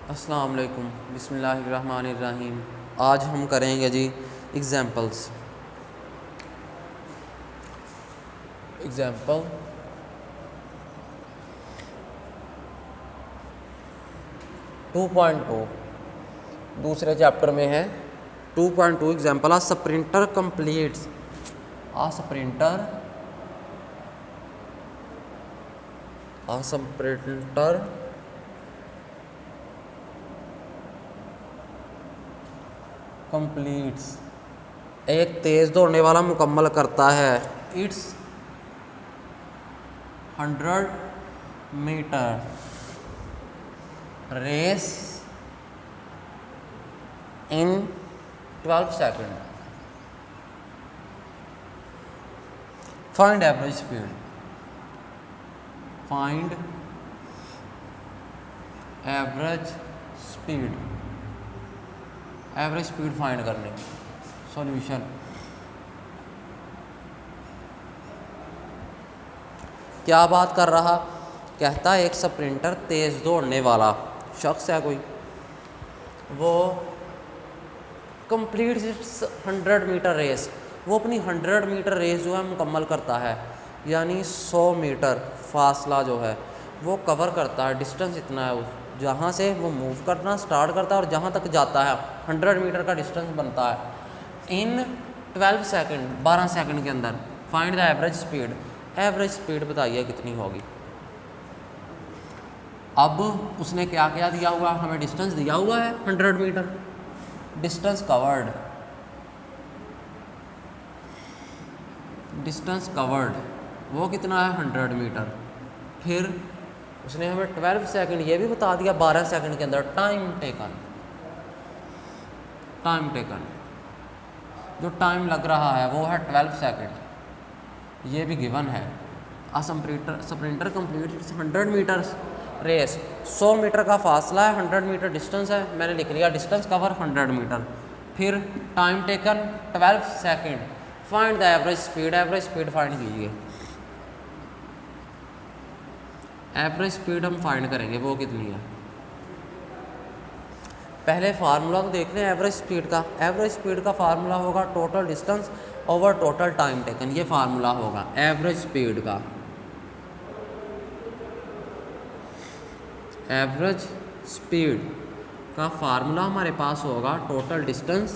अस्सलाम वालेकुम, बिस्मिल्लाहिर्रहमानिर्रहीम। आज हम करेंगे जी एग्जाम्पल 2.2 दूसरे चैप्टर में है 2.2 example. A sprinter completes a sprinter completes एक तेज दौड़ने वाला मुकम्मल करता है its 100 metre race in 12 second. Find average speed. Find average speed. Average speed find करनी। सॉल्यूशन। क्या बात कर रहा, कहता है एक स्प्रिंटर तेज दौड़ने वाला शख्स है कोई, वो कंप्लीट 100 मीटर रेस, वो अपनी 100 मीटर रेस जो है मुकम्मल करता है, यानी 100 मीटर फासला जो है वो कवर करता है। डिस्टेंस इतना है जहाँ से वो मूव करना स्टार्ट करता है और जहाँ तक जाता है 100 मीटर का डिस्टेंस बनता है इन 12 सेकंड, 12 सेकंड के अंदर। Find the average speed. Average speed बताइए कितनी होगी। अब उसने क्या क्या दिया हुआ, हमें डिस्टेंस दिया हुआ है 100 मीटर। डिस्टेंस कवर्ड वो कितना है 100 मीटर। फिर उसने हमें 12 सेकंड ये भी बता दिया, 12 सेकंड के अंदर टाइम टेकन जो टाइम लग रहा है वो है 12 सेकंड, ये भी गिवन है। Sprinter complete 100 metre race, 100 metre का फासला है, 100 मीटर डिस्टेंस है, मैंने लिख लिया डिस्टेंस कवर 100 मीटर। फिर time taken 12 second. Find the average speed. Average speed find कीजिए। एवरेज स्पीड हम फाइंड करेंगे वो कितनी है। पहले फार्मूला तो देख लें एवरेज स्पीड का। एवरेज स्पीड का फार्मूला होगा total distance over total time taken, ये फार्मूला होगा एवरेज स्पीड का। एवरेज स्पीड का फार्मूला हमारे पास होगा total distance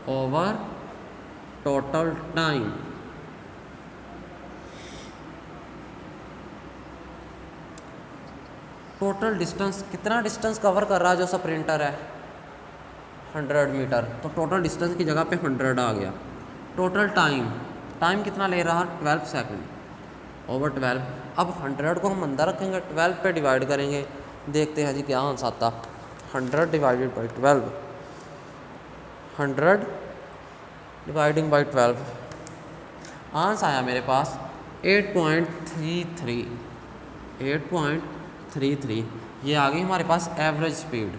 over total time. Total distance, कितना डिस्टेंस कवर कर रहा है जो स्प्रिंटर है 100 मीटर, तो टोटल डिस्टेंस की जगह पे 100 आ गया। टोटल टाइम कितना ले रहा 12 सेकंड ओवर 12। अब 100 को हम अंदर रखेंगे, 12 पे डिवाइड करेंगे, देखते हैं जी क्या आंसर आता। 100 divided by 12, 100 dividing by 12, answer आया मेरे पास 8.33। ये आ गई हमारे पास एवरेज स्पीड।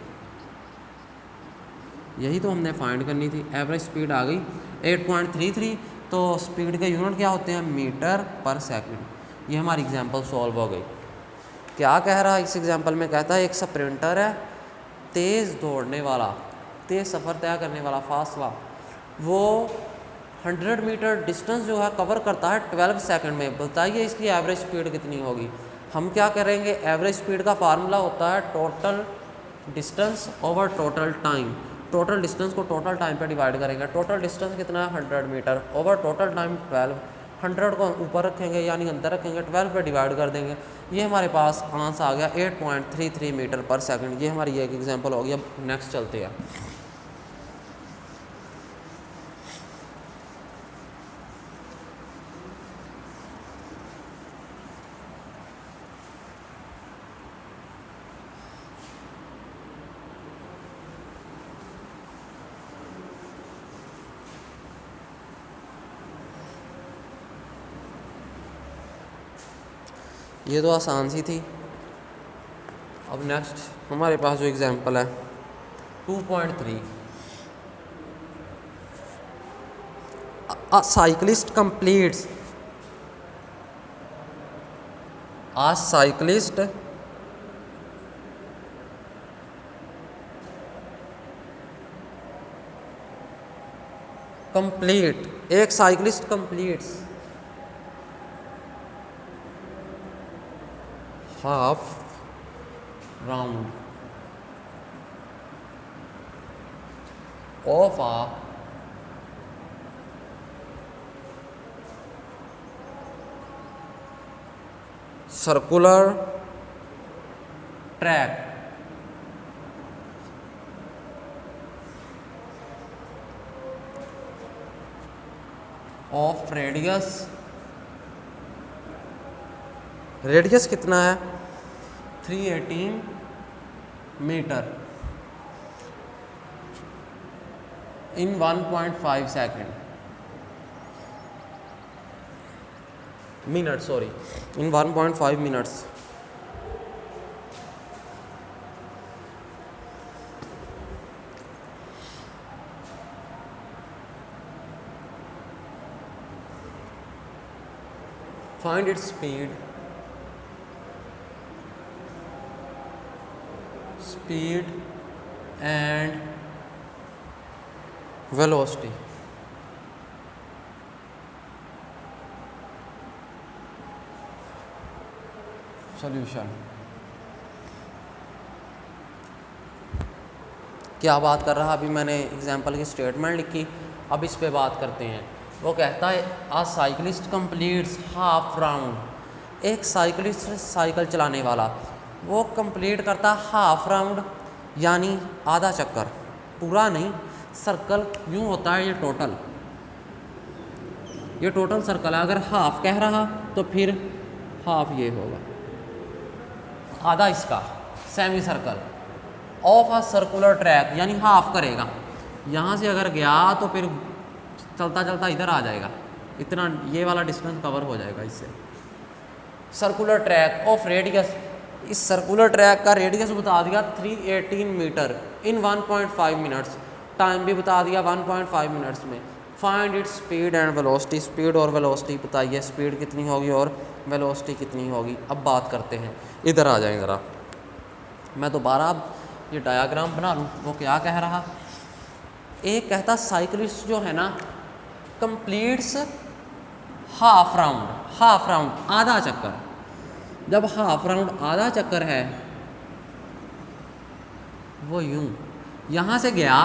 यही तो हमने फाइंड करनी थी। एवरेज स्पीड आ गई 8.33। तो स्पीड के यूनिट क्या होते हैं, मीटर पर सेकंड। ये हमारी एग्जांपल सॉल्व हो गई। क्या कह रहा है इस एग्जांपल में, कहता है एक स्प्रिंटर है तेज़ दौड़ने वाला, तेज़ सफ़र तय करने वाला फासला, वो 100 मीटर डिस्टेंस जो है कवर करता है 12 सेकंड में। बताइए इसकी एवरेज स्पीड कितनी होगी। हम क्या करेंगे, एवरेज स्पीड का फार्मूला होता है total distance over total time. Total distance को टोटल टाइम पे डिवाइड करेंगे। टोटल डिस्टेंस कितना है 100 मीटर ओवर टोटल टाइम 12। 100 को ऊपर रखेंगे यानी अंदर रखेंगे, 12 पे डिवाइड कर देंगे, ये हमारे पास आंसर आ गया 8.33 मीटर पर सेकंड। ये हमारी एक एग्जांपल होगी। अब नेक्स्ट चलते हैं। ये तो आसान सी थी। अब नेक्स्ट हमारे पास जो एग्जांपल है 2.3, a cyclist completes a cyclist complete, एक cyclist completes half round of a circular track of radius कितना है 318 metre in 1.5 second minute, sorry, in 1.5 minutes. Find its speed and velocity. Solution. क्या बात कर रहा, अभी मैंने एग्जाम्पल की स्टेटमेंट लिखी, अब इस पे बात करते हैं। वो कहता है आ साइकिलिस्ट कंप्लीट्स हाफ राउंड, एक साइकिलिस्ट साइकिल चलाने वाला वो कंप्लीट करता हाफ राउंड यानी आधा चक्कर, पूरा नहीं, सर्कल यूँ होता है ये टोटल सर्कल है। अगर हाफ कह रहा तो फिर हाफ ये होगा, आधा इसका semi circle of a circular track यानी हाफ करेगा। यहाँ से अगर गया तो फिर चलता चलता इधर आ जाएगा, इतना ये वाला डिस्टेंस कवर हो जाएगा इससे। सर्कुलर ट्रैक ऑफ रेडियस, इस सर्कुलर ट्रैक का रेडियस बता दिया 318 मीटर इन 1.5 मिनट्स, टाइम भी बता दिया 1.5 मिनट्स में। Find its speed and velocity, speed और वेलोसिटी बताइए, स्पीड कितनी होगी और वेलोसिटी कितनी होगी। अब बात करते हैं, इधर आ जाएं ज़रा, मैं दोबारा अब ये डायाग्राम बना लूँ। वो क्या कह रहा, एक कहता साइकिलिस्ट जो है ना कंप्लीट्स हाफ राउंड आधा चक्कर। जब हाफ राउंड आधा चक्कर है वो यूं यहाँ से गया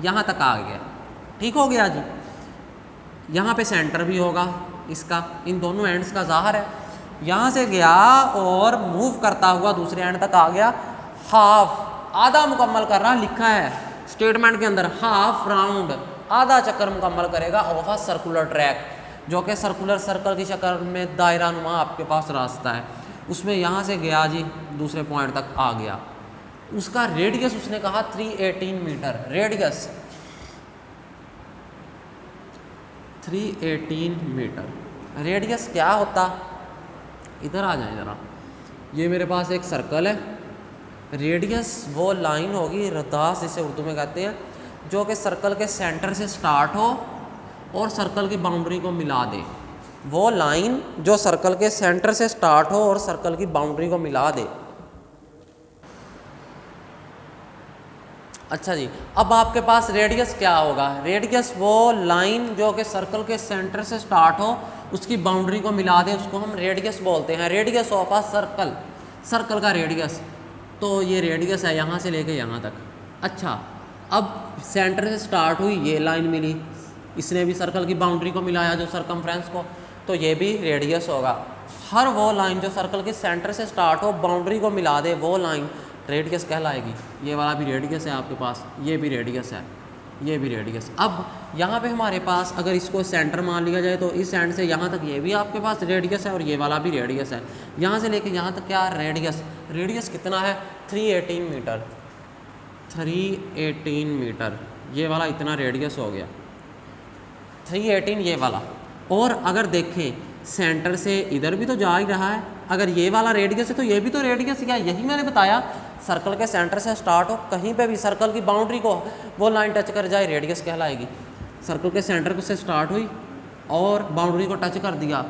यहाँ तक आ गया, ठीक हो गया जी। यहाँ पे सेंटर भी होगा इसका, इन दोनों एंड्स का ज़ाहिर है। यहाँ से गया और मूव करता हुआ दूसरे एंड तक आ गया, हाफ आधा मुकम्मल कर रहा, लिखा है स्टेटमेंट के अंदर हाफ राउंड आधा चक्कर मुकम्मल करेगा ऑफ अ सर्कुलर ट्रैक, जो कि सर्कुलर सर्कल की शक्ल में दायरा नुमा आपके पास रास्ता है, उसमें यहाँ से गया जी दूसरे पॉइंट तक आ गया। उसका रेडियस उसने कहा 318 मीटर, रेडियस 318 मीटर। रेडियस क्या होता, इधर आ जाए ज़रा, ये मेरे पास एक सर्कल है, रेडियस वो लाइन होगी, रदास जिसे उर्दू में कहते हैं, जो कि सर्कल के सेंटर से स्टार्ट हो और सर्कल की बाउंड्री को मिला दे। वो लाइन जो सर्कल के सेंटर से स्टार्ट हो और सर्कल की बाउंड्री को मिला दे। अच्छा जी, अब आपके पास रेडियस क्या होगा, रेडियस वो लाइन जो कि सर्कल के सेंटर से स्टार्ट हो उसकी बाउंड्री को मिला दे, उसको हम रेडियस बोलते हैं। Radius of a circle, circle का रेडियस, तो ये रेडियस है यहाँ से लेके यहाँ तक। अच्छा, अब सेंटर से स्टार्ट हुई, ये लाइन मिली, इसने भी सर्कल की बाउंड्री को मिलाया जो सरकमफ्रेंस को, तो ये भी रेडियस होगा। हर वो लाइन जो सर्कल के सेंटर से स्टार्ट हो बाउंड्री को मिला दे, वो लाइन रेडियस कहलाएगी। ये वाला भी रेडियस है आपके पास, ये भी रेडियस है, ये भी रेडियस। अब यहाँ पे हमारे पास अगर इसको सेंटर मान लिया जाए तो इस एंड से यहाँ तक ये भी आपके पास रेडियस है और ये वाला भी रेडियस है। यहाँ से लेके यहाँ तक क्या रेडियस, रेडियस कितना है 318 मीटर, 318 मीटर, ये वाला इतना रेडियस हो गया 318 ये वाला। और अगर देखें सेंटर से इधर भी तो जा ही रहा है, अगर ये वाला रेडियस है तो ये भी तो रेडियस है, यही मैंने बताया, सर्कल के सेंटर से स्टार्ट हो, कहीं पे भी सर्कल की बाउंड्री को वो लाइन टच कर जाए रेडियस कहलाएगी। सर्कल के सेंटर से स्टार्ट हुई और बाउंड्री को टच कर दिया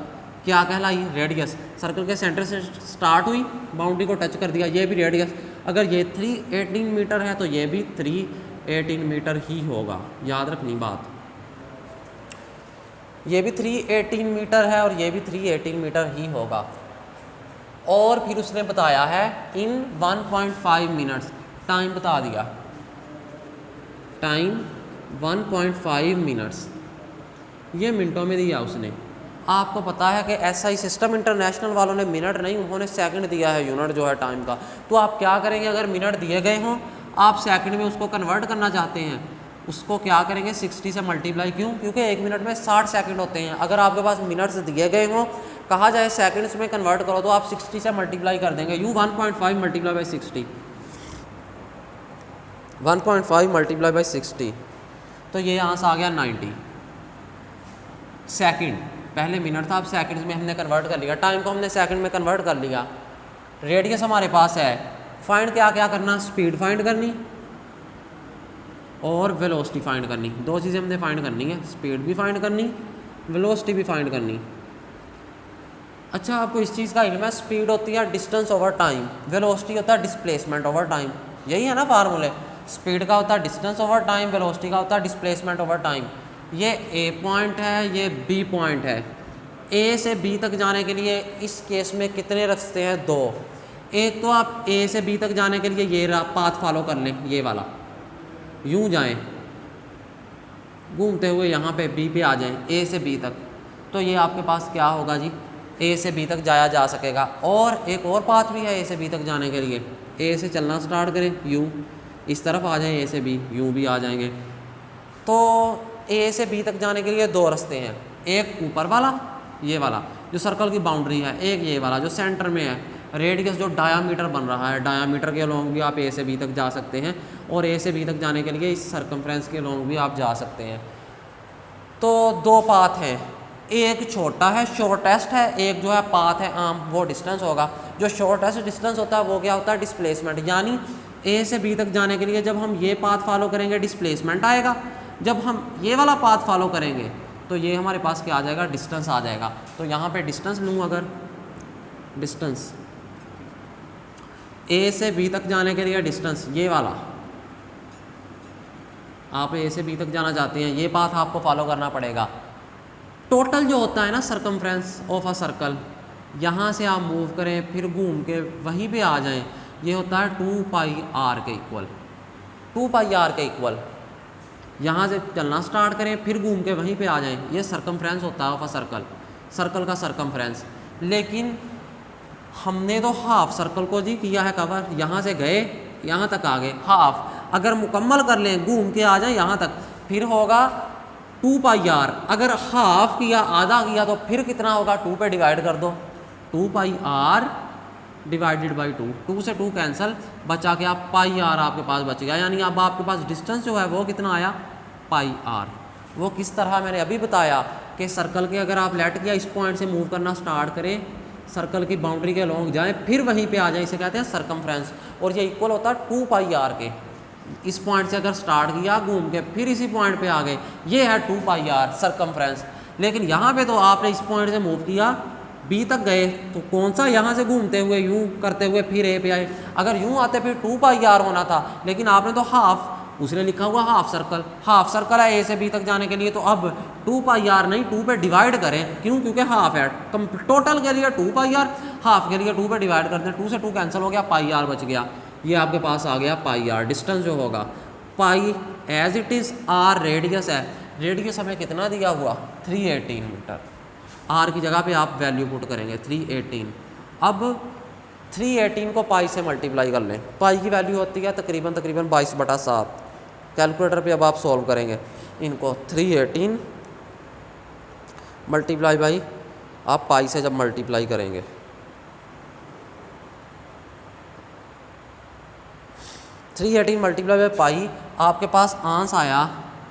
क्या कहलाई? रेडियस। सर्कल के सेंटर से स्टार्ट हुई, बाउंड्री को टच कर दिया, ये भी रेडियस। अगर ये 318 मीटर है तो ये भी 318 मीटर ही होगा, याद रखनी बात। ये भी 318 मीटर है और ये भी 318 मीटर ही होगा। और फिर उसने बताया है इन 1.5 मिनट्स, टाइम बता दिया, टाइम 1.5 मिनट्स, ये मिनटों में दिया उसने। आपको पता है कि SI सिस्टम इंटरनेशनल वालों ने मिनट नहीं, उन्होंने सेकंड दिया है यूनिट जो है टाइम का। तो आप क्या करेंगे, अगर मिनट दिए गए हों, आप सेकंड में उसको कन्वर्ट करना चाहते हैं, उसको क्या करेंगे 60 से मल्टीप्लाई। क्यों? क्योंकि एक मिनट में 60 सेकंड होते हैं। अगर आपके पास मिनट्स दिए गए हों, कहा जाए सेकंड्स में कन्वर्ट करो, तो आप 60 से मल्टीप्लाई कर देंगे। 1.5 मल्टीप्लाई बाई 60, 1.5 मल्टीप्लाई बाई 60, तो ये यहाँ से आ गया 90 सेकंड। पहले मिनट था, अब सेकंड्स में हमने कन्वर्ट कर लिया, टाइम को हमने सेकंड में कन्वर्ट कर लिया। रेडियस हमारे पास है, फाइंड क्या क्या करना, स्पीड फाइंड करनी और वेलोसिटी फाइंड करनी। दो चीज़ें हमने फाइंड करनी है, स्पीड भी फाइंड करनी, वेलोसिटी भी फाइंड करनी। अच्छा, आपको इस चीज़ का इल्म है, स्पीड होती है डिस्टेंस ओवर टाइम, वेलोसिटी होता है डिस्प्लेसमेंट ओवर टाइम, यही है ना फार्मूले। स्पीड का होता है डिस्टेंस ओवर टाइम, वेलोसिटी का होता है डिस्प्लेसमेंट ओवर टाइम। ये A पॉइंट है, ये B पॉइंट है। A से B तक जाने के लिए इस केस में कितने रास्ते हैं? 2। एक तो आप A से B तक जाने के लिए ये पाथ फॉलो कर लें, ये वाला, यूँ जाएं घूमते हुए यहाँ पे B पे आ जाएं, A से B तक, तो ये आपके पास क्या होगा जी, A से B तक जाया जा सकेगा। और एक और पाथ भी है A से B तक जाने के लिए, A से चलना स्टार्ट करें, यूँ इस तरफ आ जाएं, A से B यूँ भी आ जाएंगे। तो A से B तक जाने के लिए 2 रास्ते हैं, एक ऊपर वाला ये वाला जो सर्कल की बाउंड्री है, एक ये वाला जो सेंटर में है। रेडियस जो डायामीटर बन रहा है, डायामीटर के अलोंग भी आप A से B तक जा सकते हैं, और A से B तक जाने के लिए इस सर्कमफ्रेंस के अलोंग भी आप जा सकते हैं। तो 2 पाथ हैं, एक छोटा है शॉर्टेस्ट है, एक जो है पाथ है आम, वो डिस्टेंस होगा। जो शॉर्टेस्ट डिस्टेंस होता है वो क्या होता है? डिस्प्लेसमेंट। यानी A से B तक जाने के लिए जब हम ये पाथ फॉलो करेंगे डिस्प्लेसमेंट आएगा, जब हम ये वाला पाथ फॉलो करेंगे तो ये हमारे पास क्या आ जाएगा? डिस्टेंस आ जाएगा। तो यहाँ पे डिस्टेंस लूँ, अगर डिस्टेंस A से B तक जाने के लिए डिस्टेंस ये वाला, आप A से B तक जाना चाहते हैं, ये पाथ आपको फॉलो करना पड़ेगा। टोटल जो होता है ना सर्कमफ्रेंस ऑफ अ सर्कल, यहाँ से आप मूव करें फिर घूम के वहीं पे आ जाएं, ये होता है 2πr के इक्वल, 2πr के इक्वल। यहाँ से चलना स्टार्ट करें फिर घूम के वहीं पे आ जाएं, ये सर्कमफ्रेंस होता है ऑफ अ सर्कल, सर्कल का सर्कमफ्रेंस। लेकिन हमने तो हाफ सर्कल को जी किया है कवर, यहाँ से गए यहाँ तक आ गए, हाफ अगर मुकम्मल कर लें, घूम के आ जाएं यहाँ तक, फिर होगा 2πr। अगर हाफ किया, आधा किया, तो फिर कितना होगा? 2 पे डिवाइड कर दो, 2πr डिवाइडेड बाई 2, 2 से 2 कैंसिल, बचा के आप πr आपके पास बच गया। यानी अब आपके पास डिस्टेंस जो है वो कितना आया? πr। वो किस तरह मैंने अभी बताया कि सर्कल के अगर आप लेट किया इस पॉइंट से मूव करना स्टार्ट करें, सर्कल की बाउंड्री के अलोंग जाएं फिर वहीं पे आ जाए, इसे कहते हैं सर्कमफ्रेंस। और ये इक्वल होता है 2πr के। इस पॉइंट से अगर स्टार्ट किया, घूम के फिर इसी पॉइंट पे आ गए, ये है 2πr सर्कमफ्रेंस। लेकिन यहाँ पे तो आपने इस पॉइंट से मूव किया, B तक गए, तो कौन सा यहाँ से घूमते हुए यूँ करते हुए फिर A पे आए। अगर यूँ आते फिर 2πr होना था, लेकिन आपने तो हाफ, उसने लिखा हुआ हाफ सर्कल, हाफ सर्कल है A से B तक जाने के लिए, तो अब 2πr नहीं 2 पे डिवाइड करें। क्यों? क्योंकि हाफ है, टोटल के लिए 2πr, हाफ के लिए 2 पे डिवाइड करते हैं, 2 से 2 कैंसिल हो गया, πr बच गया। ये आपके पास आ गया πr। डिस्टेंस जो होगा pi as it is, r radius है, रेडियस हमें कितना दिया हुआ? 318 मीटर। r की जगह पे आप वैल्यू पुट करेंगे 318। अब 318 को पाई से मल्टीप्लाई कर लें, पाई की वैल्यू होती है तकरीबन 22/7। कैलकुलेटर पे अब आप सॉल्व करेंगे इनको, 318 मल्टीप्लाई बाई, आप पाई से जब मल्टीप्लाई करेंगे, थ्री 18 मल्टीप्लाई बाई पाई, आपके पास आंसर आया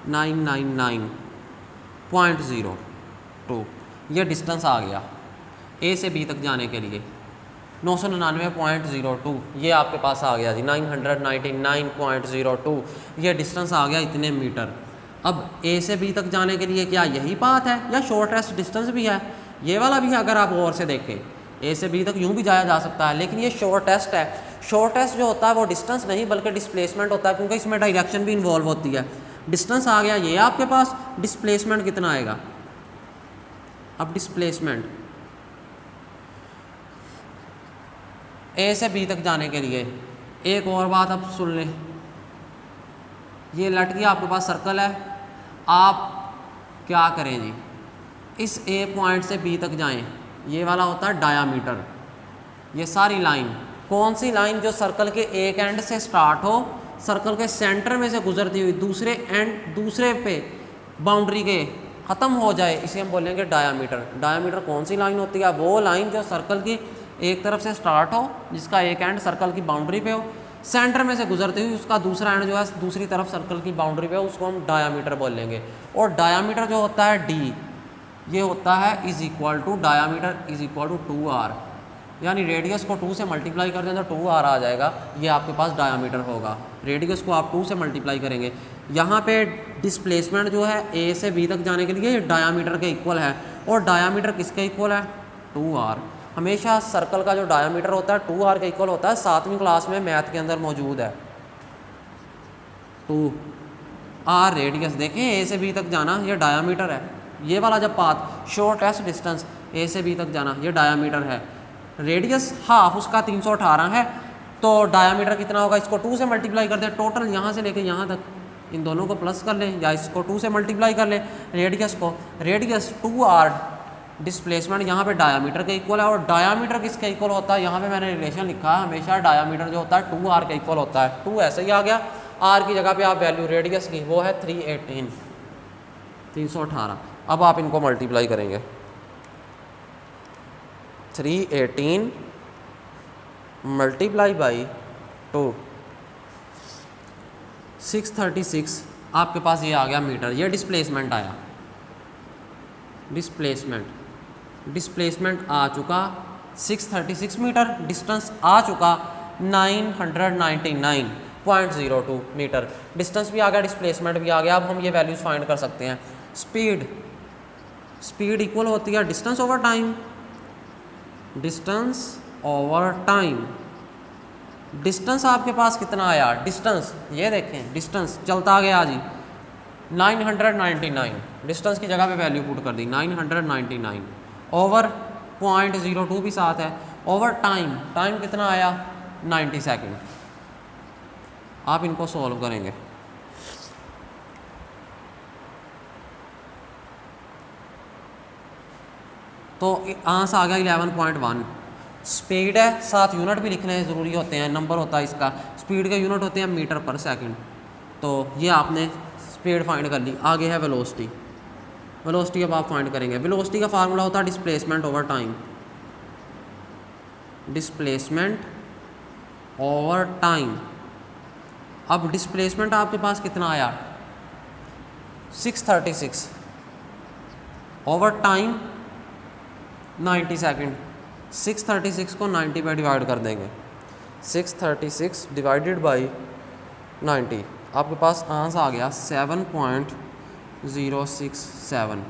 999.02। ये डिस्टेंस आ गया A से B तक जाने के लिए 999.02, ये आपके पास आ गया जी 999.02, ये डिस्टेंस आ गया इतने मीटर। अब ए से बी तक जाने के लिए क्या यही पाथ है या शॉर्टेस्ट डिस्टेंस भी है? ये वाला भी है। अगर आप गौर से देखें, ए से बी तक यूँ भी जाया जा सकता है, लेकिन ये शॉर्टेस्ट है। शॉर्टेस्ट जो होता है वो डिस्टेंस नहीं बल्कि डिस्प्लेसमेंट होता है, क्योंकि इसमें डायरेक्शन भी इन्वॉल्व होती है। डिस्टेंस आ गया ये आपके पास, डिस्प्लेसमेंट कितना आएगा? अब डिस्प्लेसमेंट ए से बी तक जाने के लिए एक और बात अब सुन लें, ये लट गया आपके पास सर्कल है। आप क्या करें जी, इस ए पॉइंट से बी तक जाएं, ये वाला होता है डायामीटर। ये सारी लाइन, कौन सी लाइन? जो सर्कल के एक एंड से स्टार्ट हो, सर्कल के सेंटर में से गुजरती हुई दूसरे पे बाउंड्री के ख़त्म हो जाए, इसे हम बोलेंगे डायामीटर। डायामीटर कौन सी लाइन होती है? वो लाइन जो सर्कल की एक तरफ से स्टार्ट हो, जिसका एक एंड सर्कल की बाउंड्री पे हो, सेंटर में से गुजरती हुई उसका दूसरा एंड जो है दूसरी तरफ सर्कल की बाउंड्री पे हो, उसको हम डायामीटर बोलेंगे। और डायामीटर जो होता है डी, ये होता है is equal to diameter is equal to 2r, यानी रेडियस को 2 से मल्टीप्लाई कर दें तो 2r आ जाएगा। ये आपके पास डायामीटर होगा। रेडियस को आप 2 से मल्टीप्लाई करेंगे। यहाँ पे डिस्प्लेसमेंट जो है ए से बी तक जाने के लिए ये डायामीटर के इक्वल है, और डायामीटर किसके इक्वल है? 2r। हमेशा सर्कल का जो डायामीटर होता है 2r के इक्वल होता है। 7वीं क्लास में मैथ के अंदर मौजूद है। 2r रेडियस, देखें ए से बी तक जाना ये डायामीटर है। ये वाला जब पाथ शॉर्टेस्ट डिस्टेंस ए से बी तक जाना ये डायामीटर है। रेडियस हाफ उसका 318 है, तो डायामीटर कितना होगा? इसको 2 से मल्टीप्लाई कर दें। टोटल यहाँ से लेके यहाँ तक इन दोनों को प्लस कर लें, या इसको 2 से मल्टीप्लाई कर लें रेडियस को। रेडियस 2r, डिस्प्लेसमेंट यहाँ पे डायामीटर के इक्वल है। और डायामीटर किसके इक्वल होता है? यहाँ पे मैंने रिलेशन लिखा है, हमेशा डायामीटर जो होता है 2r के इक्वल होता है। 2 ऐसे ही आ गया, r की जगह पे आप वैल्यू रेडियस की, वो है 318। अब आप इनको मल्टीप्लाई करेंगे, 318 मल्टीप्लाई बाई 2, 636 आपके पास ये आ गया मीटर। ये डिस्प्लेसमेंट आया। डिस्प्लेसमेंट आ चुका 636 मीटर, डिस्टेंस आ चुका 999.02 मीटर। डिस्टेंस भी आ गया, डिस्प्लेसमेंट भी आ गया। अब हम ये वैल्यूज़ फाइंड कर सकते हैं। स्पीड इक्वल होती है distance over time. Distance over time, distance आपके पास कितना आया? डिस्टेंस ये देखें, डिस्टेंस चलता गया जी 999, डिस्टेंस की जगह पे वैल्यू पुट कर दी 999, ओवर 0.02 भी साथ है। ओवर टाइम कितना आया? 90 सेकेंड। आप इनको सॉल्व करेंगे तो आंसर आ गया 11.1। स्पीड है, 7 यूनिट भी लिखने ज़रूरी होते हैं, नंबर होता है इसका। स्पीड के यूनिट होते हैं मीटर पर सेकंड। तो ये आपने स्पीड फाइंड कर ली। आगे है वेलोसिटी। वेलोसिटी अब आप फाइंड करेंगे। वेलोसिटी का फार्मूला होता है displacement over time. Displacement over time. अब डिस्प्लेसमेंट आपके पास कितना आया? 636 ओवर टाइम 90 सेकेंड। 636 को 90 पे डिवाइड कर देंगे। 636 डिवाइडेड बाई 90, आपके पास आंसर आ गया 7.067।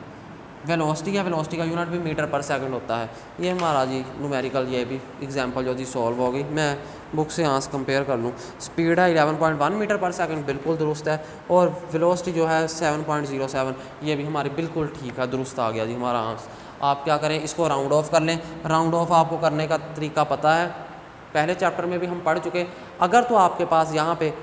वेलोसिटी है, वेलोसिटी का यूनिट भी मीटर पर सेकंड होता है। ये हमारा जी न्यूमेरिकल, ये भी एग्जांपल जो जी सॉल्व हो गई। मैं बुक से आंसर कंपेयर कर लूँ। स्पीड है 11.1 मीटर पर सेकंड, बिल्कुल दुरुस्त है। और वेलोसिटी जो है 7.07, ये भी हमारी बिल्कुल ठीक है, दुरुस्त आ गया जी हमारा आंसर। आप क्या करें, इसको राउंड ऑफ कर लें। राउंड ऑफ आपको करने का तरीका पता है, पहले चैप्टर में भी हम पढ़ चुके। अगर तो आपके पास यहाँ पे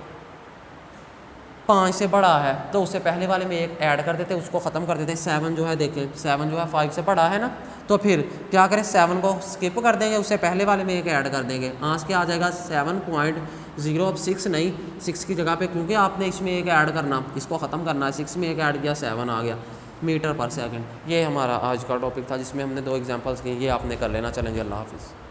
5 से बड़ा है तो उससे पहले वाले में एक ऐड कर देते, उसको ख़त्म कर देते। 7 जो है देखें, 7 जो है 5 से बड़ा है ना, तो फिर क्या करें, 7 को स्किप कर देंगे, उससे पहले वाले में एक ऐड कर देंगे। आंसर क्या आ जाएगा 7.0। अब 6 नहीं, 6 की जगह पे क्योंकि आपने इसमें एक ऐड करना, इसको ख़त्म करना है, 6 में एक ऐड किया 7 आ गया मीटर पर सेकंड। ये हमारा आज का टॉपिक था जिसमें हमने 2 एग्जांपल्स किए। ये आपने कर लेना। चलेंगे, अल्लाह हाफिज़।